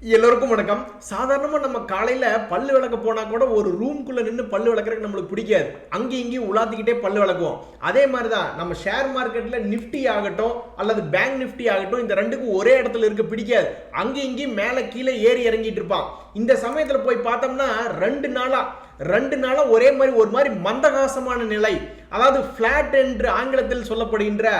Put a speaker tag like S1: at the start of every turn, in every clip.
S1: எல்லோருக்கும் வணக்கம். சாதாரணமா நம்ம காலையில பல்லு விளக்க போனா கூட ஒரு ரூம்குள்ள நின்று பல்லு விளக்குறதுக்கு நம்மளுக்கு பிடிக்காது. அங்கேயும் இங்கேயும் உலாத்திக்கிட்டே பல்லு விளக்குவோம். அதே மாதிரி தான் நம்ம ஷேர் மார்க்கெட்ல நிஃப்டி ஆகட்டும் அல்லது பேங்க் நிஃப்டி ஆகட்டும், இந்த ரெண்டுக்கும் ஒரே இடத்துல இருக்க பிடிக்காது. அங்கேயும் இங்கேயும் மேலே கீழே ஏறி இறங்கிட்டு இருப்பான். இந்த சமயத்துல போய் பார்த்தோம்னா ரெண்டு நாளா ஒரே மாதிரி ஒரு மாதிரி மந்தகாசமான நிலை, அதாவது பிளாட் என்று ஆங்கிலத்தில் சொல்லப்படுகின்ற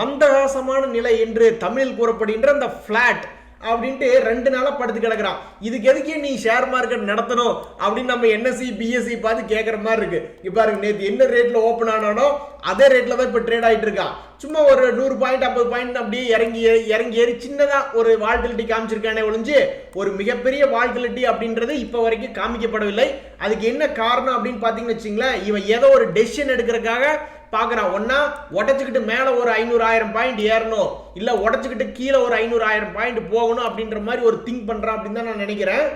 S1: மந்தகாசமான நிலை என்று தமிழில் கூறப்படுகின்ற அந்த பிளாட் அப்படின்ட்டு 2 நாளா படுத்து கிடக்குறான். இதுக்கு எதுக்கே நீ ஷேர் மார்க்கெட் நடத்தணும் அப்படின்னு நம்ம என்எஸ்சி பிஎஸ்சி பார்த்து கேட்குற மாதிரி இருக்கு. இப்போ பாருங்க, நேற்று என்ன ரேட்ல ஓப்பன் ஆனானோ அதே ரேட்ல தான் இப்போ ட்ரேட் ஆகிட்டு இருக்கான். சும்மா ஒரு 100 பாயிண்ட் 50 பாயிண்ட் அப்படியே இறங்கி ஏறி சின்னதா ஒரு வால்டிலிட்டி காமிச்சிருக்கானே ஒழிஞ்சு ஒரு மிகப்பெரிய வால்டிலிட்டி அப்படின்றது இப்போ வரைக்கும் காமிக்கப்படவில்லை. அதுக்கு என்ன காரணம் அப்படின்னு பார்த்தீங்கன்னு வச்சுங்களேன், இவன் ஏதோ ஒரு டெசிஷன் எடுக்கிறதுக்காக பார்க்குறான். ஒன்னா உடச்சிக்கிட்டு மேலே ஒரு 500,000 பாயிண்ட் ஏறணும், இல்லை உடச்சிக்கிட்டு கீழே ஒரு 500,000 பாயிண்ட் போகணும் அப்படின்ற மாதிரி ஒரு திங்க் பண்ணுறான் அப்படின்னு தான் நான் நினைக்கிறேன்.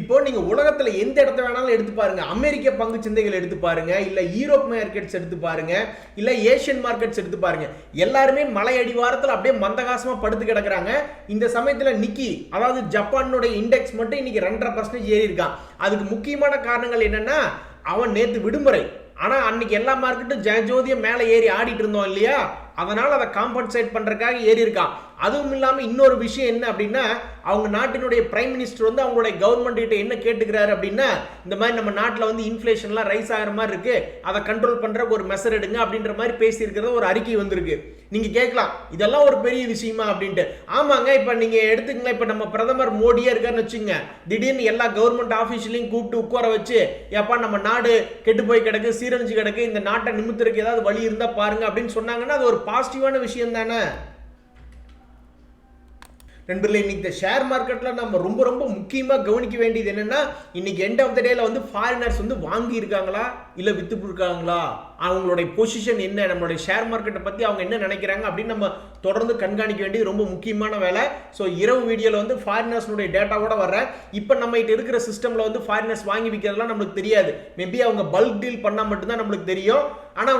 S1: இப்போ நீங்க உலகத்துல எந்த இடத்த வேணாலும் எடுத்து பாருங்க, அமெரிக்க பங்கு சந்தைகள் எடுத்து பாருங்க, இல்ல யூரோப் மார்க்கெட்ஸ் எடுத்து பாருங்க, இல்ல ஏசியன் மார்க்கெட்ஸ் எடுத்து பாருங்க, எல்லாருமே மலை அடிவாரத்தில் அப்படியே மந்தகாசமா படுத்து கிடக்குறாங்க. இந்த சமயத்துல நிக்கி, அதாவது ஜப்பானுடைய இண்டெக்ஸ் மட்டும் இன்னைக்கு 2.5% ஏறி இருக்கான். அதுக்கு முக்கியமான காரணங்கள் என்னன்னா, அவன் நேற்று விடுமுறை, ஆனா அன்னைக்கு எல்லா மார்க்கெட்டும் ஜெயஜோதியா மேலே ஏறி ஆடிட்டு இருந்தோம் இல்லையா, அதனால அதை காம்பன்சேட் பண்றதுக்காக ஏறி இருக்கான். அதுவும் இல்லாம இன்னொரு விஷயம் என்ன அப்படின்னா, அவங்க நாட்டினுடைய பிரைம் மினிஸ்டர் வந்து அவங்களுடைய கவர்மெண்ட் கிட்ட என்ன கேட்டுக்கிறாரு அப்படின்னா, இந்த மாதிரி நம்ம நாட்டில் வந்து இன்ஃபிளேஷன்லாம் ரைஸ் ஆகிற மாதிரி இருக்கு, அதை கண்ட்ரோல் பண்ற ஒரு மெசர் எடுங்க அப்படின்ற மாதிரி பேசி இருக்கிறத ஒரு அறிக்கை வந்திருக்கு. நீங்க கேட்கலாம், இதெல்லாம் ஒரு பெரிய விஷயமா அப்படின்ட்டு. ஆமாங்க, இப்ப நீங்க எடுத்துக்கங்க, இப்ப நம்ம பிரதமர் மோடியே இருக்காருன்னு வச்சுங்க, திடீர்னு எல்லா கவர்மெண்ட் ஆபீஸ்லயும் கூப்பிட்டு உட்கார வச்சு, ஏப்பா நம்ம நாடு கெட்டு போய் கிடக்கு, சீரழிஞ்சு கிடக்கு, இந்த நாட்டை நிமித்திற்கு ஏதாவது வழி இருந்தா பாருங்க அப்படின்னு சொன்னாங்கன்னா அது ஒரு பாசிட்டிவான விஷயம் தானே நண்பர்களே. இன்னைக்கு ஷேர் மார்க்கெட்ல நம்ம ரொம்ப ரொம்ப முக்கியமா கவனிக்க வேண்டியது என்னன்னா, இன்னைக்கு எண்ட் ஆஃப் த டேல வந்து ஃபாரினர்ஸ் வந்து வாங்கி இருக்காங்களா இல்ல வித்து இருக்காங்களா, அவங்களுடைய பொசிஷன் என்ன, நம்மளுடைய ஷேர் மார்க்கெட்டை பத்தி அவங்க என்ன நினைக்கிறாங்க அப்படின்னு நம்ம தொடர்ந்து கண்காணிக்க வேண்டியது ரொம்ப முக்கியமான வேலை. ஸோ இரவு வீடியோல வந்து ஃபாரினர்ஸ்னுடைய டேட்டாவோட வர்றேன். இப்போ நம்ம கிட்ட இருக்கிற சிஸ்டம்ல வந்து ஃபாரினர்ஸ் வாங்கி விற்கிறதுலாம் நம்மளுக்கு தெரியாது. மேபி அவங்க பல்க் டீல் பண்ணா மட்டும்தான் நம்மளுக்கு தெரியும். ஆனா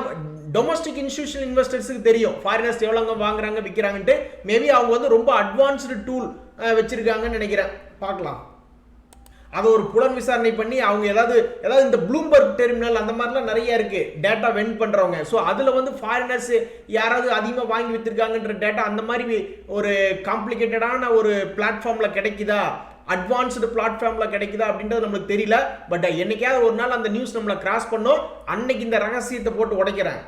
S1: டொமஸ்டிக் இன்ஸ்டிடியூஷனல் இன்வெஸ்டர்ஸுக்கு தெரியும் ஃபாரினர்ஸ் எவ்வளோங்க வாங்குறாங்க விற்கிறாங்கன்ட்டு. மேபி அவங்க வந்து ரொம்ப அட்வான்ஸ்டு டூல் வச்சிருக்காங்கன்னு நினைக்கிறேன். பார்க்கலாம், அதை ஒரு புலன் விசாரணை பண்ணி அவங்க ஏதாவது இந்த ப்ளூம்பர்க் டெர்மினல் அந்த மாதிரிலாம் நிறைய இருக்கு டேட்டா வென் பண்றவங்க. ஸோ அதுல வந்து ஃபாரினர்ஸ் யாராவது அதிகமாக வாங்கி வித்திருக்காங்கன்ற டேட்டா அந்த மாதிரி ஒரு காம்ப்ளிகேட்டடான ஒரு பிளாட்ஃபார்ம்ல கிடைக்குதா, அட்வான்ஸ்டு பிளாட்ஃபார்ம்ல கிடைக்குதா அப்படின்றது நம்மளுக்கு தெரியல. பட் என்னைக்காவது ஒரு நாள் அந்த நியூஸ் நம்மளை கிராஸ் பண்ணோம், அன்னைக்கு இந்த ரகசியத்தை போட்டு உடைக்கிறேன்.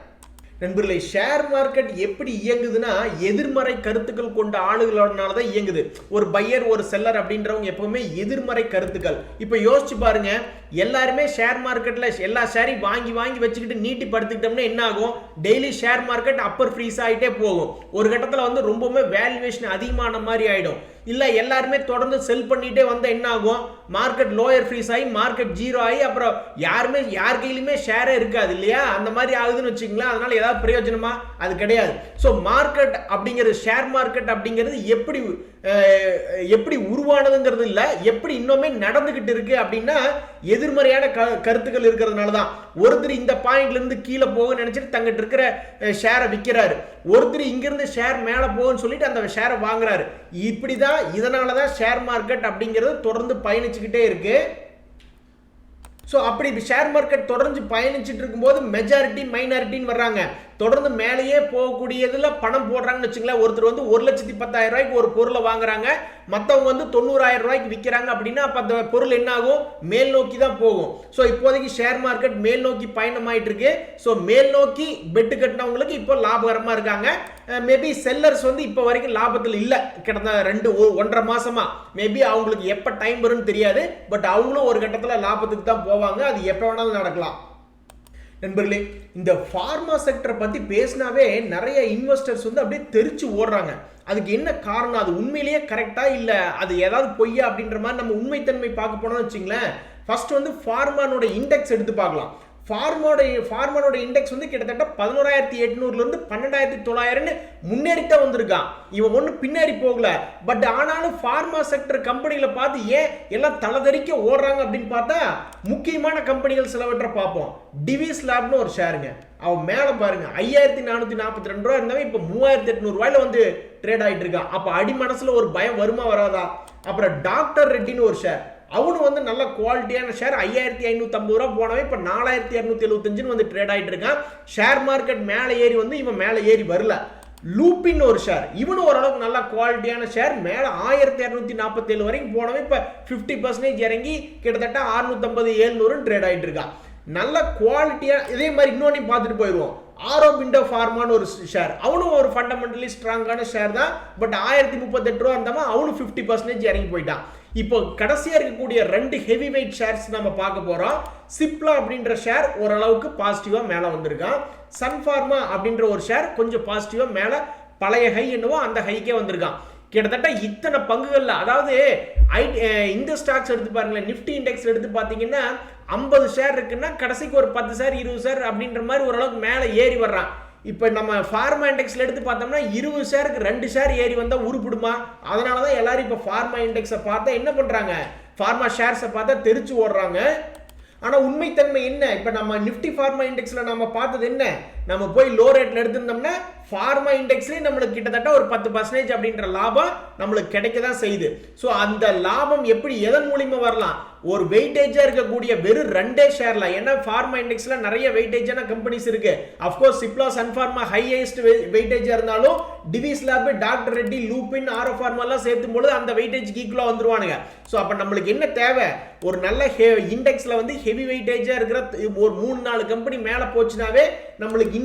S1: நண்பர்களே, ஷேர் மார்க்கெட் எப்படி இயங்குதுன்னா, எதிர்மறை கருத்துக்கள் கொண்ட ஆளுகளோடனால தான் இயங்குது. ஒரு பையர் ஒரு செல்லர் அப்படின்றவங்க எப்பவுமே எதிர்மறை கருத்துக்கள். இப்போ யோசிச்சு பாருங்க, எல்லாருமே ஷேர் மார்க்கெட்ல எல்லா ஷேரையும் வாங்கி வச்சுக்கிட்டு நீட்டி படுத்துக்கிட்டோம்னா என்ன ஆகும், daily share market upper freeze ஆகிட்டே போகும். ஒரு கட்டத்தில் வந்து ரொம்பவுமே வேல்யூவேஷன் அதிகமான மாதிரி ஆயிடும். இல்ல எல்லாருமே தொடர்ந்து செல் பண்ணிட்டே வந்தா என்ன ஆகும், மார்க்கெட் லோயர் ஃப்ரீஸ் ஆகி மார்க்கெட் ஜீரோ ஆகி அப்புறம் யார் கையிலுமே ஷேரே இருக்காது இல்லையா, அந்த மாதிரி ஆகுதுன்னு வச்சுங்களேன். அதனால ஏதாவது பிரயோஜனமா, அது கிடையாது. ஸோ மார்க்கெட் அப்படிங்கிறது, ஷேர் மார்க்கெட் அப்படிங்கிறது எப்படி உருவானதுங்கிறது இல்ல, எப்படி இன்னுமே நடந்துகிட்டு இருக்கு அப்படின்னா எதிர்மறையான கருத்துக்கள் இருக்கிறதுனால தான். ஒருத்தர் இந்த பாயிண்ட்ல இருந்து கீழே போக நினைச்சிட்டு தங்கிட்டு இருக்கிற ஷேரை விற்கிறாரு, ஒருத்தர் இங்கிருந்து ஷேர் மேல போகுன்னு சொல்லிட்டு அந்த ஷேரை வாங்குறாரு. இப்படிதான், இதனாலதான் ஷேர் மார்க்கெட் அப்படிங்கிறது தொடர்ந்து பயணிச்சுக்கிட்டே இருக்கு. ஸோ அப்படி ஷேர் மார்க்கெட் தொடர்ந்து பயணிச்சுட்டு இருக்கும்போது மெஜாரிட்டி மைனாரிட்டின்னு வர்றாங்க. தொடர்ந்து மேலேயே போகக்கூடியதுல பணம் போடுறாங்கன்னு வச்சுங்களேன். ஒருத்தர் வந்து 1,10,000 ரூபாய்க்கு ஒரு பொருளை வாங்குறாங்க, மற்றவங்க வந்து 90,000 ரூபாய்க்கு விற்கிறாங்க அப்படின்னா அப்போ அந்த பொருள் என்ன ஆகும், மேல் நோக்கி தான் போகும். ஸோ இப்போதைக்கு ஷேர் மார்க்கெட் மேல் நோக்கி பயணமாயிட்டு இருக்கு. ஸோ மேல் நோக்கி பெட்டு கட்டினவங்களுக்கு இப்போ லாபகரமா இருக்காங்க. மேபி செல்லர்ஸ் வந்து இப்போ வரைக்கும் லாபத்தில் இல்லை, கிட்டத்தட்ட 1.5 மாசமா. மேபி அவங்களுக்கு எப்போ டைம் வரும்னு தெரியாது, பட் அவங்களும் ஒரு கட்டத்தில் லாபத்துக்கு தான் போவாங்க. அது எப்போ வேணாலும் நடக்கலாம். நண்பர்களே, இந்த ஃபார்மா செக்டரை பத்தி பேசினாவே நிறைய இன்வெஸ்டர்ஸ் வந்து அப்படியே தெரிச்சு ஓடுறாங்க. அதுக்கு என்ன காரணம், அது உண்மையிலேயே கரெக்டா இல்ல அது ஏதாவது பொய்யா அப்படின்ற மாதிரி நம்ம உண்மைத்தன்மை பார்க்க போனோம்னு வச்சுங்களேன். ஃபர்ஸ்ட் வந்து ஃபார்மானோட இண்டெக்ஸ் எடுத்து பார்க்கலாம். ஃபார்மனோட இண்டெக்ஸ் வந்து கிட்டத்தட்ட 11,800 இருந்து 12,900 முன்னேறித்தான் வந்திருக்கான். இவன் ஒன்றும் பின்னேறி போகல. பட் ஆனாலும் ஃபார்மா செக்டர் கம்பெனிகளை பார்த்து ஏன் எல்லாம் தலதறிக்க ஓடுறாங்க அப்படின்னு பார்த்தா முக்கியமான கம்பெனிகள் சிலவற்றை பார்ப்போம். டிவிஸ் லேப்னு ஒரு ஷேருங்க, அவன் மேலே பாருங்க 5,442 ரூபா இருந்தவன் இப்போ 3,800 ரூபாயில வந்து ட்ரேட் ஆகிட்டு இருக்கான். அப்போ அடி மனசுல ஒரு பயம் வருமா வராதா? அப்புறம் டாக்டர் ரெட்டின்னு ஒரு ஷேர், அவனு வந்து நல்ல குவாலிட்டியான ஷேர் 5,550 ரூபா போனவே இப்போ 4,275 வந்து ட்ரேட் ஆகிட்டு இருக்கான். ஷேர் மார்க்கெட் மேலே ஏறி வந்து இவன் மேலே ஏறி வரல. லூப்பின் ஒரு ஷேர், இவனு ஓரளவுக்கு நல்ல குவாலிட்டியான ஷேர், மேலே 1,247 வரைக்கும் போனவே இப்போ 50% இறங்கி கிட்டத்தட்ட 650-700 ட்ரேட் ஆகிட்டு இருக்கான். நல்ல குவாலிட்டியாக. இதே மாதிரி இன்னொன்னையும் பார்த்துட்டு போயிடுவோம். AbuDhabi ஒரு ஷேர், அவனும் ஒரு ஃபண்டமெண்டலி ஸ்ட்ராங்கான ஷேர் தான். பட் 1,038 ரூபா இருந்தாமல் அவனும் 50% இறங்கி போயிட்டான். இப்போ கடைசியா இருக்கக்கூடிய 2 ஹெவி வெயிட் ஷேர்ஸ் நம்ம பார்க்க போறோம். சிப்லா அப்படின்ற ஷேர் ஓரளவுக்கு பாசிட்டிவா மேல வந்திருக்கான். சன் ஃபார்மா அப்படின்ற ஒரு ஷேர் கொஞ்சம் பாசிட்டிவா மேல பழைய ஹை என்னவோ அந்த ஹைக்கே வந்திருக்கான். கிட்டத்தட்ட இத்தனை பங்குகள்ல, அதாவது இந்த ஸ்டாக்ஸ் எடுத்து பாருங்களேன், நிஃப்டி இண்டெக்ஸ் எடுத்து பார்த்தீங்கன்னா 50 ஷேர் இருக்குன்னா கடைசிக்கு ஒரு 10 ஷேர் 20 ஷேர் அப்படின்ற மாதிரி ஓரளவுக்கு மேலே ஏறி வர்றான். இப்போ நம்ம ஃபார்மா இண்டெக்ஸ்ல எடுத்து பார்த்தோம்னா 20 ஷேருக்கு 2 ஷேர் ஏறி வந்தால் உருப்பிடுமா? அதனால தான் எல்லாரும் இப்போ ஃபார்மா இண்டெக்ஸை பார்த்தா என்ன பண்ணுறாங்க, ஃபார்மா ஷேர்ஸை பார்த்தா தெரிச்சு ஓடுறாங்க. ஆனால் உண்மைத்தன்மை என்ன? இப்போ நம்ம நிஃப்டி ஃபார்மா இண்டெக்ஸில் நம்ம பார்த்தது என்ன, நம்ம போய் லோ ரேட்டில் எடுத்திருந்தோம்னா ஃபார்மா இண்டெக்ஸ்லேயே நம்மளுக்கு கிட்டத்தட்ட ஒரு 10% அப்படின்ற லாபம் நம்மளுக்கு கிடைக்க தான் செய்யுது. ஸோ அந்த லாபம் எப்படி எதன் மூலியமாக வரலாம்? ஒரு வெயிட்டேஜாக இருக்கக்கூடிய வெறும் 2 ஷேர்ல, ஏன்னா ஃபார்மா இண்டெக்ஸில் நிறைய வெயிட்டேஜான கம்பெனிஸ் இருக்கு. அஃப்கோர்ஸ் சிப்லா சன் ஃபார்மா ஹையஸ்ட் வெயிட்டேஜாக இருந்தாலும் டிவிஸ் லேப், டாக்டர் ரெட்டி, லூப்பின், ஆரோ ஃபார்மாலாம் சேர்த்தும் பொழுது அந்த வெயிட்டேஜ் ஈக்குவலாக வந்துருவானுங்க. ஸோ அப்போ நம்மளுக்கு என்ன தேவை? ஒரு நல்ல இண்டெக்ஸில் வந்து ஹெவி வெயிட்டேஜாக இருக்கிற ஒரு 3-4 கம்பெனி மேலே போச்சுனாவே நம்மளுக்கு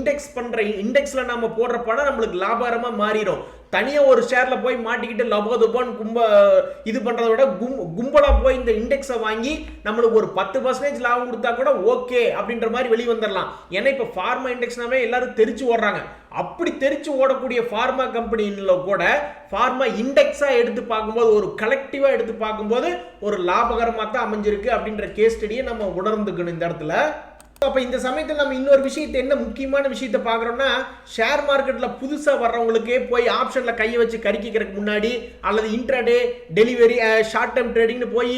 S1: இண்டெக்ஸில் நம்ம போடுற பணம் நம்மளுக்கு லாபகரமாக மாறிடும். தனியாக ஒரு ஷேர்ல போய் மாட்டிக்கிட்டு லபோதுபான்னு இது பண்றதை விட கும்பலா போய் இந்த இண்டெக்ஸை வாங்கி நம்மளுக்கு ஒரு 10% லாபம் கொடுத்தா கூட ஓகே அப்படின்ற மாதிரி வெளியே வந்துடலாம். ஏன்னா இப்போ ஃபார்மா இண்டெக்ஸ்னாவே எல்லாரும் தெரிச்சு ஓடுறாங்க. அப்படி தெரிச்சு ஓடக்கூடிய ஃபார்மா கம்பெனில கூட ஃபார்மா இண்டெக்ஸா எடுத்து பார்க்கும்போது, ஒரு கலெக்டிவா எடுத்து பார்க்கும்போது ஒரு லாபகரமாக தான் அமைஞ்சிருக்கு அப்படின்ற கேஸ் ஸ்டடியை நம்ம உணர்ந்துக்கணும் இந்த இடத்துல. அப்போ இந்த சமயத்தில் நம்ம இன்னொரு விஷயத்தை, என்ன முக்கியமான விஷயத்தை பார்க்குறோம்னா, ஷேர் மார்க்கெட்டில் புதுசாக வர்றவங்களுக்கே போய் ஆப்ஷனில் கையை வச்சு கறிக்கிறதுக்கு முன்னாடி, அல்லது இன்ட்ராடே டெலிவரி ஷார்ட் டேர்ம் ட்ரேடிங்னு போய்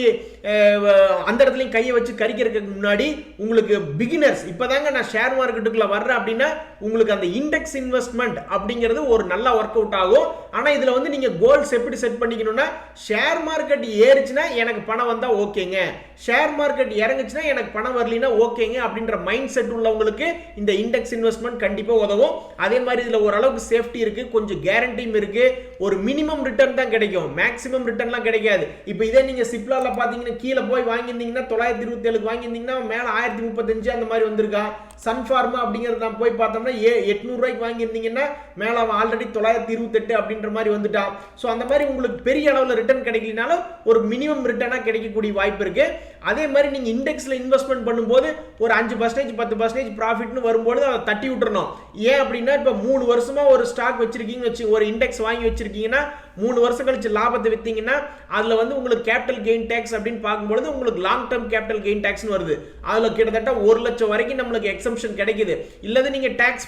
S1: அந்த இடத்துலையும் கையை வச்சு கறிக்கிறதுக்கு முன்னாடி உங்களுக்கு பிகினர்ஸ் இப்போ தாங்க நான் ஷேர் மார்க்கெட்டுக்குள்ளே வர்றேன் அப்படின்னா உங்களுக்கு அந்த இண்டெக்ஸ் இன்வெஸ்ட்மெண்ட் அப்படிங்கிறது ஒரு நல்ல ஒர்க் அவுட் ஆகும். ஆனால் இதில் வந்து நீங்கள் கோல்ஸ் எப்படி செட் பண்ணிக்கணும்னா, ஷேர் மார்க்கெட் ஏறிச்சுன்னா எனக்கு பணம் வந்தால் ஓகேங்க, ஷேர் மார்க்கெட் இறங்குச்சுன்னா எனக்கு பணம் வரலினா ஓகேங்க அப்படின்ற மைண்ட் செட் உள்ளவங்களுக்கு இந்த இண்டெக்ஸ் இன்வெஸ்ட்மெண்ட் கண்டிப்பா உதவும். அதே மாதிரி இதுல ஓரளவுக்கு சேஃப்டி இருக்கு, கொஞ்சம் கேரண்டியும் இருக்கு. ஒரு மினிமம் ரிட்டர்ன் தான் கிடைக்கும், மேக்ஸிமம் ரிட்டர்ன்லாம் கிடைக்காது. இப்போ இதே நீங்க சிப்லால பாத்தீங்கன்னா கீழே போய் வாங்கியிருந்தீங்கன்னா 927 வாங்கியிருந்தீங்கன்னா மேல 1035 அந்த மாதிரி வந்திருக்கா. சன் ஃபார்மா அப்படிங்கிறது நான் போய் பார்த்தோம்னா 800 ரூபாய்க்கு வாங்கியிருந்தீங்கன்னா மேல அவன் ஆல்ரெடி 928 அப்படின்ற மாதிரி வந்துட்டான். ஸோ அந்த மாதிரி உங்களுக்கு பெரிய அளவில் ரிட்டர்ன் கிடைக்கலனாலும் ஒரு மினிமம் ரிட்டர்னா கிடைக்கக்கூடிய வாய்ப்பு இருக்கு. அதே மாதிரி நீங்க இண்டெக்ஸ்ல இன்வெஸ்ட்மெண்ட் பண்ணும்போது ஒரு 5% 10% ப்ராஃபிட்னு வரும்போது அதை தட்டி விட்டுறணும். ஏன் அப்படின்னா இப்போ 3 வருஷமா ஒரு ஸ்டாக் வச்சிருக்கீங்க, ஒரு இண்டெக்ஸ் வாங்கி வச்சிருக்கீங்கன்னா 3 வருஷம் கழிச்சு லாபத்தை வித்தீங்கன்னா அதுல வந்து உங்களுக்கு கேபிட்டல் கெயின் டேக்ஸ் அப்படின்னு பார்க்கும்போது உங்களுக்கு லாங் டேர்ம் கேபிட்டல் கெயின் டேக்ஸ்னு வருது. அதுல கிட்டத்தட்ட 1 லட்சம் வரைக்கும் நம்மளுக்கு எக்ஸம்ஷன் கிடைக்குது. இல்லது நீங்க டாக்ஸ்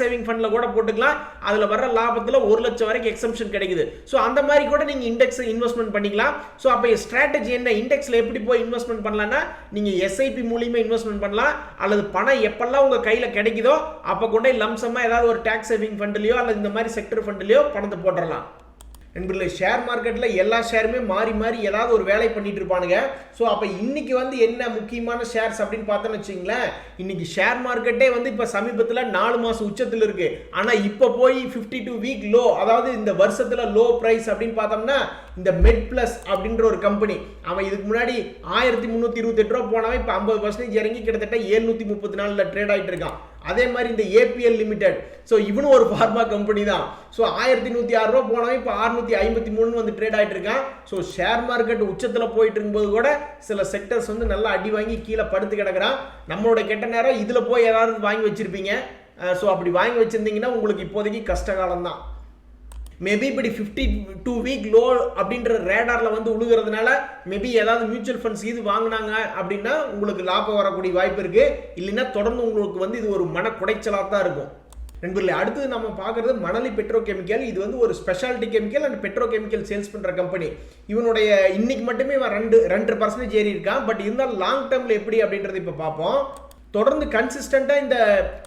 S1: சேவிங் ஃபண்ட்ல கூட போட்டுக்கலாம், அதுல வர லாபத்துல 1 லட்சம் வரைக்கும் எக்ஸம்ஷன் கிடைக்குது. ஸோ அந்த மாதிரி கூட நீங்க இண்டெக்ஸ் இன்வெஸ்ட்மெண்ட் பண்ணிக்கலாம். ஸோ அப்போ ஸ்ட்ராட்டஜி என்ன, இண்டெக்ஸ்ல எப்படி போய் இன்வெஸ்ட்மெண்ட் பண்ணலாம்னா நீங்க எஸ்ஐபி மூலியமா இன்வெஸ்ட்மெண்ட் பண்ணலாம், அல்லது பணம் எப்பெல்லாம் உங்க கையில கிடைக்குதோ அப்ப கொண்டே லம்சமா ஏதாவது ஒரு டாக்ஸ் சேவிங் ஃபண்ட்லயோ அல்லது இந்த மாதிரி செக்டர் ஃபண்ட்லயோ பணத்தை போட்டுறலாம். என்பதில்லை, ஷேர் மார்க்கெட்ல எல்லா ஷேருமே மாறி மாறி ஏதாவது ஒரு வேலை பண்ணிட்டு இருப்பானுங்க. ஸோ அப்போ இன்னைக்கு வந்து என்ன முக்கியமான ஷேர்ஸ் அப்படின்னு பார்த்தோன்னு வச்சுங்களேன், இன்னைக்கு ஷேர் மார்க்கெட்டே வந்து இப்போ சமீபத்தில் 4 மாசம் உச்சத்தில் இருக்கு. ஆனால் இப்போ போய் 52 வீக் லோ, அதாவது இந்த வருஷத்துல லோ பிரைஸ் அப்படின்னு பார்த்தோம்னா இந்த மெட் பிளஸ் அப்படின்ற ஒரு கம்பெனி, அவன் இதுக்கு முன்னாடி 1328 ரூபா போனவன் இப்போ 50% இறங்கி கிட்டத்தட்ட 734 ட்ரேட் ஆகிட்டு இருக்கான். அதே மாதிரி இந்த ஏபிஎல் லிமிடெட், ஸோ இவனும் ஒரு ஃபார்மா கம்பெனி தான். ஸோ 1106 ரூபா போனவன் இப்போ 653 வந்து ட்ரேட் ஆகிட்டு இருக்கான். ஸோ ஷேர் மார்க்கெட் உச்சத்தில் போயிட்டு இருக்கும்போது கூட சில செக்டர்ஸ் வந்து நல்லா அடி வாங்கி கீழே படுத்து கிடக்குறான். நம்மளோட கெட்ட நேரம் இதில் போய் ஏதாவது வாங்கி வச்சிருப்பீங்க. ஸோ அப்படி வாங்கி வச்சிருந்தீங்கன்னா உங்களுக்கு இப்போதைக்கு கஷ்ட காலம் தான். மேபி இப்படி 52 வீக் லோ அப்படின்ற ரேடார்ல வந்து உழுகிறதுனால மேபி ஏதாவது மியூச்சுவல் ஃபண்ட்ஸ் இது வாங்கினாங்க அப்படின்னா உங்களுக்கு லாபம் வரக்கூடிய வாய்ப்பு இருக்கு. இல்லைன்னா தொடர்ந்து உங்களுக்கு வந்து இது ஒரு மன குடைச்சலா தான் இருக்கும். நண்பர்களே, அடுத்தது நம்ம பார்க்குறது மணலி பெட்ரோ கெமிக்கல். இது வந்து ஒரு speciality chemical and Pedro chemical sales பண்ணுற கம்பெனி. இவனுடைய இன்னைக்கு மட்டுமே 2% ஏறி இருக்கான். பட் இருந்தாலும் லாங் டேர்மில் எப்படி அப்படின்றது இப்போ பார்ப்போம். தொடர்ந்து கன்சிஸ்டண்டாக இந்த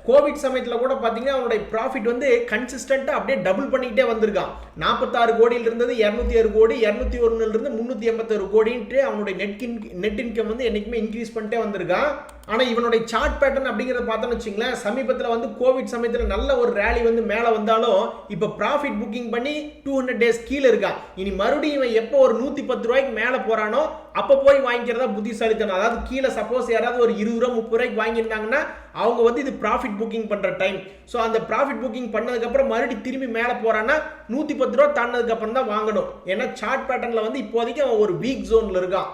S1: கோவிட் சமயத்தில் கூட பார்த்தீங்கன்னா அவனுடைய ப்ராஃபிட் வந்து கன்சிஸ்டண்டாக அப்படியே டபுள் பண்ணிக்கிட்டே வந்திருக்கான். 46 கோடியில் இருந்தது 206 கோடி, 201 381 கோடின்ட்டு அவனுடைய நெட் இன்கம் வந்து என்றைக்குமே இன்க்ரீஸ் பண்ணிட்டே வந்திருக்கான். ஆனால் இவனுடைய சார்ட் பேட்டர்ன் அப்படிங்கிறத பார்த்தோன்னு வச்சுங்களேன், சமீபத்தில் வந்து கோவிட் சமயத்தில் நல்ல ஒரு ரேலி வந்து மேலே வந்தாலும் இப்போ ப்ராஃபிட் புக்கிங் பண்ணி 200 டேஸ் கீழே இருக்கான். இனி மறுபடியும் இவன் எப்போ ஒரு 110 ரூபாய்க்கு மேலே போகிறானோ அப்போ போய் வாங்கிக்கிறதா புத்திசாலித்தனம். அதாவது கீழே சப்போஸ் யாராவது ஒரு 20 ரூபா 30 ரூபாய்க்கு வாங்கியிருந்தாங்கன்னா அவங்க வந்து இது ப்ராஃபிட் புக்கிங் பண்ணுற டைம். ஸோ அந்த ப்ராஃபிட் புக்கிங் பண்ணதுக்கப்புறம் மறுபடியும் திரும்பி மேலே போகிறான்னா 110 ரூபா தாண்டினதுக்கப்புறம் தான் வாங்கணும். ஏன்னா சார்ட் பேட்டர்னில் வந்து இப்போதைக்கு அவன் ஒரு வீக் ஜோனில் இருக்கான்.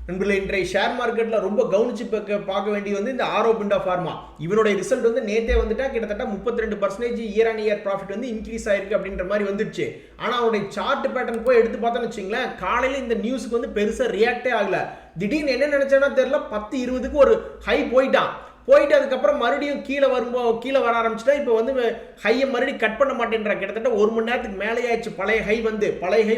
S1: நண்பர்களே, இன்றைய ஷேர் மார்க்கெட்டில் ரொம்ப கவனிச்சு பார்க்க வேண்டியது வந்து இந்த AbuDhabi ஃபார்மா. இவனுடைய ரிசல்ட் வந்து நேற்றே வந்துட்டா கிட்டத்தட்ட 32% இயர் ஆன் இயர் ப்ராஃபிட் வந்து இன்க்ரீஸ் ஆயிருக்கு அப்படின்ற மாதிரி வந்துடுச்சு. ஆனால் அவனுடைய சார்ட் பேட்டர்ன் போய் எடுத்து பார்த்தோன்னு வச்சுங்களேன், காலையில் இந்த நியூஸுக்கு வந்து பெருசாக ரியாக்டே ஆகல. திடீர்னு என்ன நினைச்சேன்னா தெரியல, 10-20க்கு ஒரு ஹை போயிட்டு அதுக்கப்புறம் மறுபடியும் கீழே வர ஆரம்பிச்சுட்டா. இப்போ வந்து ஹையை மறுபடியும் கட் பண்ண மாட்டேன்றா. கிட்டத்தட்ட 1 மணி நேரத்துக்கு மேலே ஆயிடுச்சு. பழைய ஹை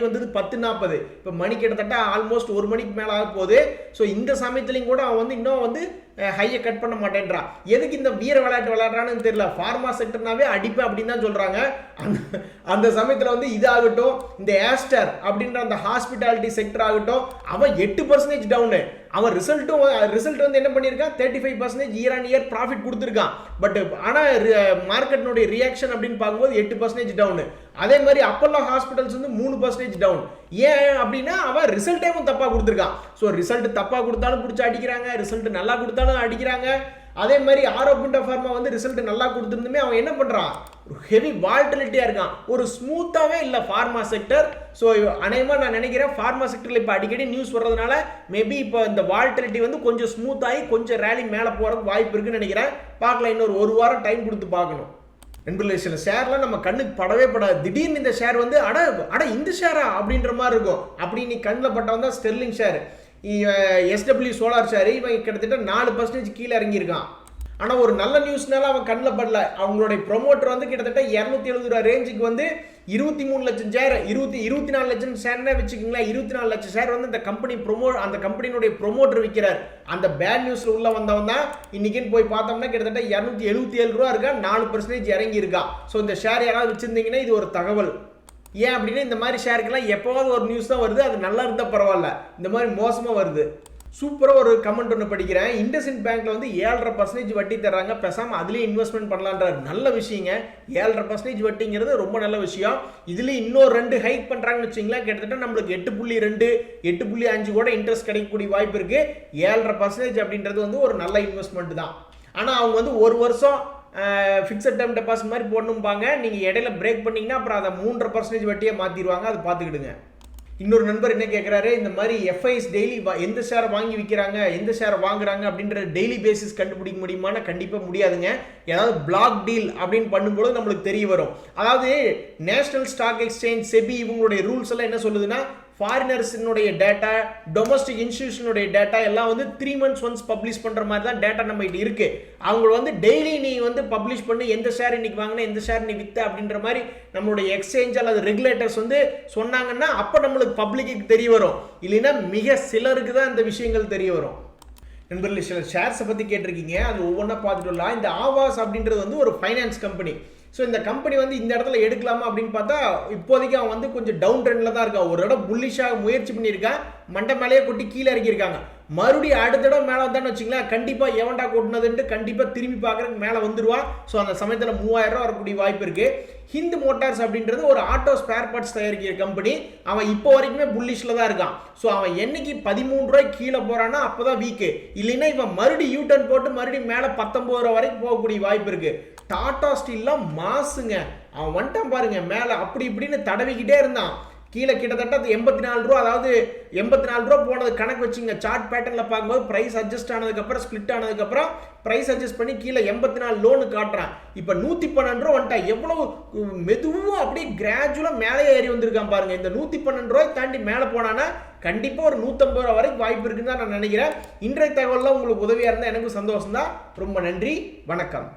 S1: வந்தது 10:40. இப்போ மணி கிட்டத்தட்ட ஆல்மோஸ்ட் 1 மணிக்கு மேலே ஆக போகுது. ஸோ இந்த சமயத்துலையும் கூட அவன் வந்து இன்னும் வந்து ஹையை கட் பண்ண மாட்டேன்றான். எதுக்கு இந்த வீர விளையாட்டு விளையாடுறான்னு தெரியல. ஃபார்மா செக்டர்னாவே அடிப்பேன் அப்படின்னு தான் சொல்றாங்க. அந்த சமயத்தில் வந்து இதாகட்டும், இந்த ஏஸ்டர் அப்படின்ற அந்த ஹாஸ்பிட்டாலிட்டி செக்டர் ஆகட்டும், அவன் 8% டவுனு. அவன் ரிசல்ட் வந்து என்ன பண்ணியிருக்கான், 35% இயர் ஆன் இயர் ப்ராஃபிட் கொடுத்துருக்கான். பட் ஆனால் மார்க்கெட்னுடைய ரியாக்ஷன் அப்படின்னு பார்க்கும்போது 8% டவுனு. அதே மாதிரி அப்பல்லோ ஹாஸ்பிட்டல்ஸ் வந்து 3% டவுன். ஏன் அப்படின்னா அவன் ரிசல்ட்டே தப்பாக கொடுத்துருக்கான். ஸோ ரிசல்ட் தப்பாக கொடுத்தாலும் பிடிச்சி அடிக்கிறாங்க, ரிசல்ட் நல்லா கொடுத்தாலும் அடிக்கிறாங்க. அதே மாதிரி AbuDhabi ஃபார்மா வந்து ரிசல்ட் நல்லா கொடுத்துருந்துமே அவன் என்ன பண்ணுறான், ஒரு ஹெவி வால்டிலிட்டியாக இருக்கான். ஒரு ஸ்மூத்தாகவே இல்லை ஃபார்மா செக்டர். ஸோ அநேகமாக நான் நினைக்கிறேன் ஃபார்மா செக்டரில் இப்போ அடிக்கடி நியூஸ் வர்றதுனால மேபி இப்போ இந்த வால்டிலிட்டி வந்து கொஞ்சம் ஸ்மூத்தாகி கொஞ்சம் ரேலி மேலே போகிறதுக்கு வாய்ப்பு இருக்குன்னு நினைக்கிறேன். பார்க்கலாம், இன்னொரு 1 வாரம் டைம் கொடுத்து பார்க்கணும். நண்பர்களே, சில ஷேர்லாம் நம்ம கண்ணுக்கு படவே படாது. திடீர்னு இந்த ஷேர் வந்து அட இந்த ஷேரா அப்படின்ற மாதிரி இருக்கும். அப்படி நீ கண்ணில் பட்டவன் தான் Sterling share, SW solar share. இவன் கிட்டத்தட்ட 4% கீழே இறங்கியிருக்கான். ஆனால் ஒரு நல்ல நியூஸ்னால அவன் கண்ணில் படல. அவங்களுடைய ப்ரொமோட்டர் வந்து கிட்டத்தட்ட 270 ரூபா ரேஞ்சுக்கு வந்து 23 லட்சம் ஷேர், 24 லட்சம் ஷேர்னே வச்சுக்கோங்களேன். 24 லட்சம் ஷேர் வந்து அந்த கம்பெனியுடைய ப்ரொமோட்டர் விற்கிறார். அந்த பேட் நியூஸ்ல உள்ள வந்தவன் தான் இன்னைக்குன்னு போய் பார்த்தோம்னா கிட்டத்தட்ட 277 ரூபா இருக்கா, 4% இறங்கி இருக்கா. ஸோ இந்த ஷேர் யாராவது வச்சிருந்தீங்கன்னா இது ஒரு தகவல். ஏன் அப்படின்னா இந்த மாதிரி ஷேருக்கெல்லாம் எப்போவாவது ஒரு நியூஸ் தான் வருது, அது நல்லா இருந்தால் பரவாயில்ல. இந்த மாதிரி மோசமாக வருது. சூப்பராக ஒரு கமெண்ட் ஒன்று படிக்கிறேன். இண்டஸ்இண்ட் பேங்க்ல வந்து 7.5% வட்டி தர்றாங்க, பேசாமல் அதுலேயே இன்வெஸ்ட்மெண்ட் பண்ணலான்ற நல்ல விஷயங்க. 7.5% வட்டிங்கிறது ரொம்ப நல்ல விஷயம். இதுலேயே இன்னொரு 2 ஹைக் பண்ணுறாங்கன்னு வச்சிங்களேன், கிட்டத்தட்ட நம்மளுக்கு 8.2 8.5 கூட இன்ட்ரெஸ்ட் கிடைக்கக்கூடிய வாய்ப்பு இருக்குது. 7.5% அப்படின்றது வந்து ஒரு நல்ல இன்வெஸ்ட்மெண்ட் தான். ஆனால் அவங்க வந்து 1 வருஷம் ஃபிக்ஸட் டேர்ம் டெபாசிட் மாதிரி போடணும்பாங்க. நீங்கள் இடையில பிரேக் பண்ணிங்கன்னா அப்புறம் அதை 3.5% வட்டியை மாற்றிடுவாங்க. அதை பார்த்துக்கிடுங்க. இன்னொரு நண்பர் என்ன கேட்குறாரு, இந்த மாதிரி எஃப்ஐஸ் டெய்லி எந்த ஷேரை வாங்கி விற்கிறாங்க, எந்த ஷேரை வாங்குறாங்க அப்படின்ற டெய்லி பேசிஸ் கண்டுபிடிக்க முடியுமான்னு கண்டிப்பாக முடியாதுங்க. ஏதாவது பிளாக் டீல் அப்படின்னு பண்ணும்போது நம்மளுக்கு தெரிய வரும். அதாவது நேஷனல் ஸ்டாக் எக்ஸ்சேஞ்ச் செபி இவங்களுடைய ரூல்ஸ் எல்லாம் என்ன சொல்லுதுன்னா, ஃபாரினர்ஸினுடைய டேட்டா, டொமஸ்டிக் இன்ஸ்டிடியூஷனுடைய டேட்டா எல்லாம் வந்து 3 months ஒன்ஸ் பப்ளிஷ் பண்ணுற மாதிரி தான் டேட்டா நம்ம கிட்ட இருக்கு. அவங்க வந்து டெய்லி நீ வந்து பப்ளிஷ் பண்ணி எந்த ஷேர் இன்னைக்கு வாங்கினா எந்த ஷேர் நீ வித்த அப்படின்ற மாதிரி நம்மளுடைய எக்ஸ்சேஞ்ச் அல்லது ரெகுலேட்டர்ஸ் வந்து சொன்னாங்கன்னா அப்போ நம்மளுக்கு பப்ளிக்கு தெரிய வரும். இல்லைன்னா மிக சிலருக்கு தான் இந்த விஷயங்கள் தெரிய வரும். நண்பர்களே, சில ஷேர்ஸை பற்றி கேட்டிருக்கீங்க, அது ஒவ்வொன்றா பார்த்துட்டு வரலாம். இந்த ஆவாஸ் அப்படின்றது வந்து ஒரு ஃபைனான்ஸ் கம்பெனி. ஸோ இந்த கம்பெனி வந்து இந்த இடத்துல எடுக்கலாமா அப்படின்னு பார்த்தா இப்போதைக்கு அவன் வந்து கொஞ்சம் டவுன் ட்ரெண்டில் தான் இருக்கான். ஒரு இடம் புல்லிஷாக முயற்சி பண்ணியிருக்கான், மண்டை மேலேயே கொட்டி கீழே இறக்கியிருக்காங்க. மறுபடியும் அடுத்த இடம் மேலே வந்தான்னு வச்சுங்களேன், கண்டிப்பாக எவன்டா கொட்டினதுன்ட்டு கண்டிப்பாக திரும்பி பார்க்குறதுக்கு மேலே வந்துடுவா. ஸோ அந்த சமயத்தில் 3000 ரூபா வரக்கூடிய வாய்ப்பு இருக்குது. ஹிந்த் மோட்டார்ஸ் அப்படின்றது ஒரு ஆட்டோ ஸ்பேர் பார்ட்ஸ் தயாரிக்கிற கம்பெனி. அவன் இப்போ வரைக்குமே புல்லிஷில் தான் இருக்கான். ஸோ அவன் என்னைக்கு 13 ரூபாய்க்கு கீழே போகிறான்னா அப்போ தான் வீக்கு. இல்லைன்னா இவன் மறுபடியும் யூட்டர்ன் போட்டு மறுபடியும் மேலே 19 ரூபா வரைக்கும் போகக்கூடிய வாய்ப்பு இருக்குது. டாடா ஸ்டீல்லாம் மாசுங்க, அவன் வந்துட்டான் பாருங்க மேலே, அப்படி இப்படின்னு தடவிக்கிட்டே இருந்தான். கீழே கிட்டத்தட்ட 84 ரூபா, அதாவது 84 ரூபா போனது கணக்கு வச்சுங்க. சார்ட் பேட்டர்ல பார்க்கும்போது பிரைஸ் அட்ஜஸ்ட் ஆனதுக்கப்புறம் ஸ்பிளிட் ஆனதுக்கப்புறம் பிரைஸ் அட்ஜஸ்ட் பண்ணி கீழே 84 லோனு காட்டுறான். இப்போ 112 ரூபா வந்துட்டா எவ்வளவு மெதுவும் அப்படியே கிராஜுவலாக மேலே ஏறி வந்திருக்கான் பாருங்க. இந்த 112 ரூபாய் தாண்டி மேலே போனானா கண்டிப்பாக ஒரு 150 ரூபா வரைக்கும் வாய்ப்பு இருக்குன்னு தான் நான் நினைக்கிறேன். இன்றைய தகவல்லாம் உங்களுக்கு உதவியாக இருந்தால் எனக்கும் சந்தோஷம் தான். ரொம்ப நன்றி, வணக்கம்.